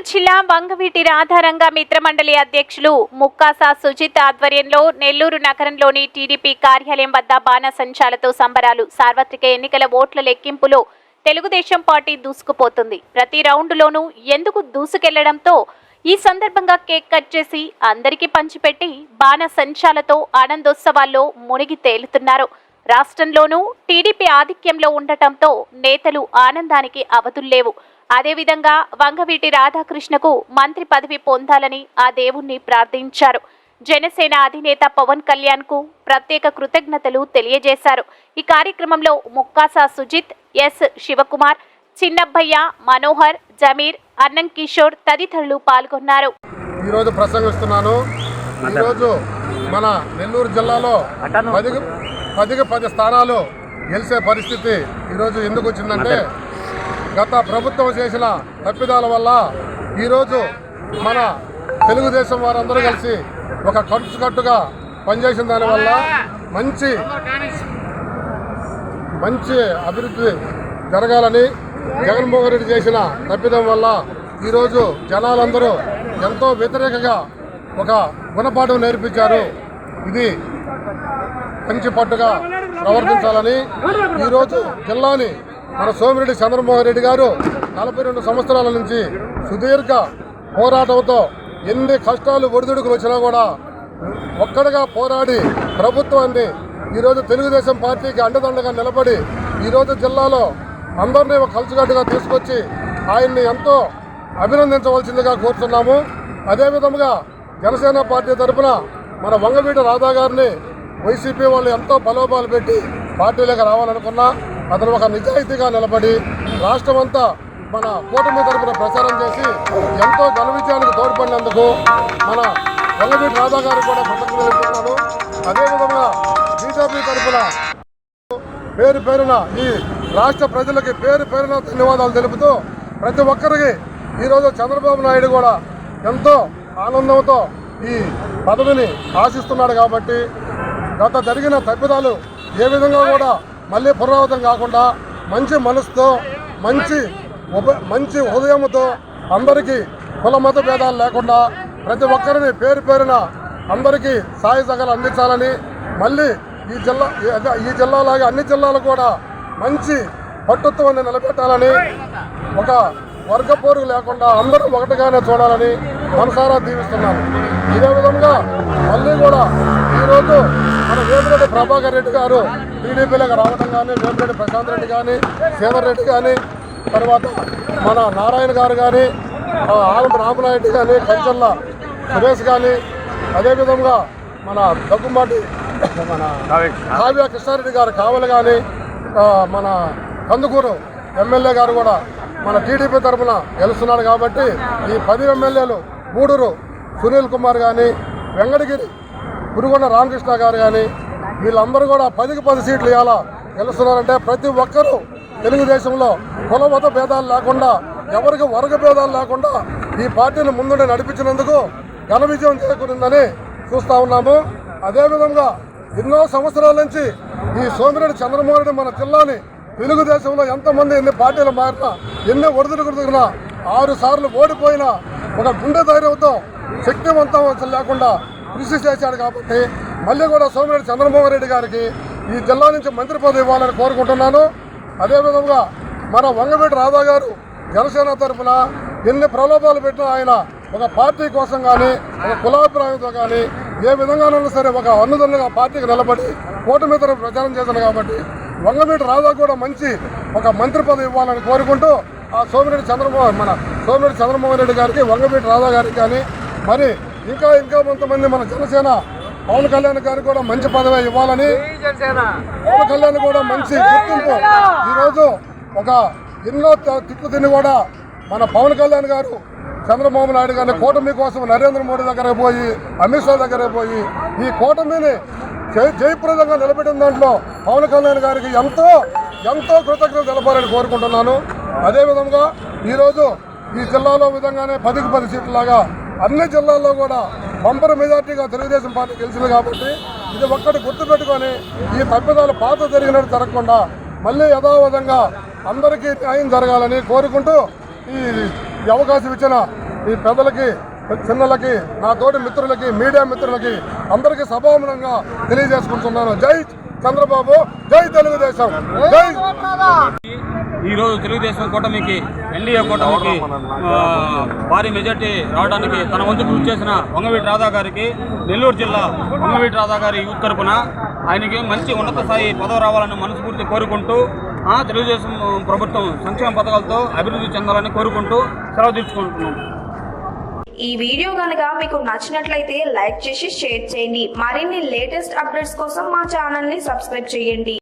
జిల్లా వంగవీటి రాధారంగ మిత్రమండలి అధ్యక్షులు ముక్కాసా సుజిత్ ఆధ్వర్యంలో నెల్లూరు నగరంలోని టీడీపీ కార్యాలయం వద్ద బాణసంచాలతో సంబరాలు. సార్వత్రిక ఎన్నికల ఓట్ల లెక్కింపులో తెలుగుదేశం పార్టీ దూసుకుపోతుంది. ప్రతి రౌండ్లోనూ ఎందుకు దూసుకెళ్లడంతో ఈ సందర్భంగా కేక్ కట్ చేసి అందరికీ పంచిపెట్టి బాణసంచాలతో ఆనందోత్సవాల్లో మునిగి తేలుతున్నారు. రాష్ట్రంలోనూ టీడీపీ ఆధిక్యంలో ఉండటంతో నేతలు ఆనందానికి అవధుల్లేవు. అదేవిధంగా వంగవీటి రాధాకృష్ణకు మంత్రి పదవి పొందాలని ఆ దేవుణ్ణి ప్రార్థించారు. జనసేన అధినేత పవన్ కళ్యాణ్ కు ప్రత్యేక కృతజ్ఞతలు తెలియజేశారు. ఈ కార్యక్రమంలో ముక్కాసా సుజిత్, ఎస్ శివకుమార్, చిన్నబ్బయ్య, మనోహర్, జమీర్, అన్నం కిషోర్ తదితరులు పాల్గొన్నారు. ఈరోజు ప్రసంగిస్తున్నాను. ఈరోజు మన నెల్లూరు జిల్లాలో 10 స్థానాలు గెలిచే పరిస్థితి ఈరోజు ఎందుకు వచ్చిందంటే గత ప్రభుత్వం చేసిన తప్పిదాల వల్ల ఈరోజు మన తెలుగుదేశం వారందరూ కలిసి ఒక కట్టుగా పనిచేసిన దానివల్ల మంచి అభివృద్ధి జరగాలని జగన్మోహన్ రెడ్డి చేసిన తప్పిదం వల్ల ఈరోజు జనాలందరూ ఎంతో వ్యతిరేకంగా ఒక గుణపాఠం నేర్పించారు. ఇది మంచి పట్టుగా ప్రవర్తించాలని ఈరోజు జిల్లాని మన సోమిరెడ్డి చంద్రమోహన్ రెడ్డి గారు 42 సంవత్సరాల నుంచి సుదీర్ఘ పోరాటంతో ఎన్ని కష్టాలు ఒడిదుడుకులు వచ్చినా కూడా ఒక్కడిగా పోరాడి ప్రభుత్వాన్ని ఈరోజు తెలుగుదేశం పార్టీకి అండదండగా నిలబడి ఈరోజు జిల్లాలో అందరినీ ఒక కలిసికట్టుగా తీసుకొచ్చి ఆయన్ని ఎంతో అభినందించవలసిందిగా కోరుతున్నాము. అదేవిధంగా జనసేన పార్టీ తరఫున మన వంగవీటి రాధా గారిని వైసీపీ వాళ్ళు ఎంతో బలోపాలు పెట్టి పార్టీలోకి రావాలనుకున్నా అతను ఒక నిజాయితీగా నిలబడి రాష్ట్రమంతా మన కూటమి తరఫున ప్రచారం చేసి ఎంతో ఘన విజయానికి తోడ్పడినందుకు మన వంగవీటి రాధా గారు కూడా కృతజ్ఞతలు చెప్తున్నాను. అదేవిధంగా బీజేపీ తరఫున పేరున ఈ రాష్ట్ర ప్రజలకి పేరున ధన్యవాదాలు తెలుపుతూ ప్రతి ఒక్కరికి ఈరోజు చంద్రబాబు నాయుడు కూడా ఎంతో ఆనందంతో ఈ పదవిని ఆశిస్తున్నాడు. కాబట్టి గత జరిగిన తప్పిదాలు ఏ విధంగా కూడా మళ్ళీ పునరావృతం కాకుండా మంచి మనసుతో మంచి హృదయంతో అందరికీ కుల మత భేదాలు లేకుండా ప్రతి ఒక్కరిని పేరున అందరికీ సాయ సహకారాలు అందించాలని మళ్ళీ ఈ జిల్లాలాగా అన్ని జిల్లాలు కూడా మంచి పట్టుత్వాన్ని నిలబెట్టాలని ఒక వర్గ పోరు లేకుండా అందరూ ఒకటిగానే చూడాలని మనసారా దీవిస్తున్నాను. ఇదే విధంగా మళ్ళీ కూడా ఈరోజు మన వేమిరెడ్డి ప్రభాకర్ రెడ్డి గారు టీడీపీలోకి రావడం కానీ, వేమిరెడ్డి ప్రశాంత్ రెడ్డి కానీ, శ్రీధర్ రెడ్డి కానీ, తర్వాత మన నారాయణ గారు కానీ, ఆనంద రామనాయుడు కానీ, కంచర్ల సురేష్ కానీ, అదేవిధంగా మన దగ్గుమాటి మన కావ్య కృష్ణారెడ్డి గారు కావలి కానీ, మన కందుకూరు ఎమ్మెల్యే గారు కూడా మన టీడీపీ తరఫున గెలుస్తున్నాడు. కాబట్టి ఈ 10 ఎమ్మెల్యేలు గూడూరు సునీల్ కుమార్ కానీ, వెంకటగిరి పురుగొండ రామకృష్ణ గారు కానీ వీళ్ళందరూ కూడా 10కి 10 సీట్లు ఇవ్వాలా గెలుస్తున్నారంటే ప్రతి ఒక్కరూ తెలుగుదేశంలో కుల మత భేదాలు లేకుండా ఎవరికి వర్గ భేదాలు లేకుండా ఈ పార్టీని ముందుండి నడిపించినందుకు ఘన విజయం చేకూరిందని చూస్తూ ఉన్నాము. అదేవిధంగా ఎన్నో సంవత్సరాల నుంచి ఈ సోమిరెడ్డి చంద్రమోహన్ రెడ్డి మన జిల్లాని తెలుగుదేశంలో ఎంతమంది ఎన్ని పార్టీలు మారినా ఎన్ని ఒడిదుడుకున్నా 6 సార్లు ఓడిపోయినా ఒక గుండె ధైర్యంతో శక్తివంతం లేకుండా కృషి చేశాడు. కాబట్టి మళ్ళీ కూడా సోమిరెడ్డి చంద్రమోహన్ రెడ్డి గారికి ఈ జిల్లా నుంచి మంత్రి పదవి ఇవ్వాలని కోరుకుంటున్నాను. అదేవిధంగా మన వంగవీటి రాధా గారు జనసేన తరఫున ఎన్ని ప్రలోభాలు పెట్టినా ఆయన ఒక పార్టీ కోసం కానీ, ఒక కులాభిప్రాయంతో కానీ ఏ విధంగానైనా సరే ఒక అన్నుదన్నుగా పార్టీకి నిలబడి కూటమి తరఫు ప్రచారం చేశాను. కాబట్టి వంగవీటి రాధా కూడా ఒక మంత్రి పదవి ఇవ్వాలని కోరుకుంటూ ఆ సోమిరెడ్డి చంద్రమోహన్ రెడ్డి గారికి, వంగవీటి రాధా గారికి కానీ, మరి ఇంకా కొంతమంది మన జనసేన పవన్ కళ్యాణ్ గారికి కూడా మంచి పదవి ఇవ్వాలని, పవన్ కళ్యాణ్ కూడా మంచి గుర్తింపు ఈరోజు ఒక ఎన్నో తిట్లు తిని కూడా మన పవన్ కళ్యాణ్ గారు చంద్రబాబు నాయుడు గారిని కూటమి కోసం నరేంద్ర మోడీ దగ్గరకు పోయి, అమిత్ షా దగ్గరకు పోయి ఈ కూటమిని జయప్రదంగా నిలబెట్టిన దాంట్లో పవన్ కళ్యాణ్ గారికి ఎంతో కృతజ్ఞతలు తెలపాలని కోరుకుంటున్నాను. అదేవిధంగా ఈరోజు ఈ జిల్లాలో విధంగానే 10కి 10 సీట్లలాగా అన్ని జిల్లాల్లో కూడా బంపర్ మెజార్టీగా తెలుగుదేశం పార్టీ గెలిచింది. కాబట్టి ఇది ఒక్కటి గుర్తుపెట్టుకొని ఈ తప్పిదాలు పాత జరిగినట్టు జరగకుండా మళ్ళీ యథావిధంగా అందరికీ న్యాయం జరగాలని కోరుకుంటూ ఈ అవకాశం ఇచ్చిన ఈ పెద్దలకి చిన్నలకి నా తోటి మిత్రులకి మీడియా మిత్రులకి అందరికీ సభాముఖంగా తెలియజేసుకుంటున్నాను. జై చంద్రబాబు, జై తెలుగుదేశం, జై. ఈరోజు తెలుగుదేశం కూటమికి, ఎన్డీఏ కూటమికి భారీ మెజార్టీ రావడానికి తన వంతు కృషి చేసిన వంగవీటి రాధా గారికి, నెల్లూరు జిల్లా వంగవీటి రాధా గారి యూత్ తరపున ఆయనకి మంచి ఉన్నత స్థాయి పదవి రావాలని మనస్ఫూర్తి కోరుకుంటూ తెలుగుదేశం ప్రభుత్వం సంక్షేమ పథకాలతో అభివృద్ధి చెందాలని కోరుకుంటూ సెలవు తీర్చుకుంటున్నాం. ఈ వీడియో కనుక మీకు నచ్చినట్లయితే లైక్ చేసి షేర్ చేయండి. మరిన్ని లేటెస్ట్ అప్డేట్స్ కోసం మా ఛానల్ ని సబ్స్క్రైబ్ చేయండి.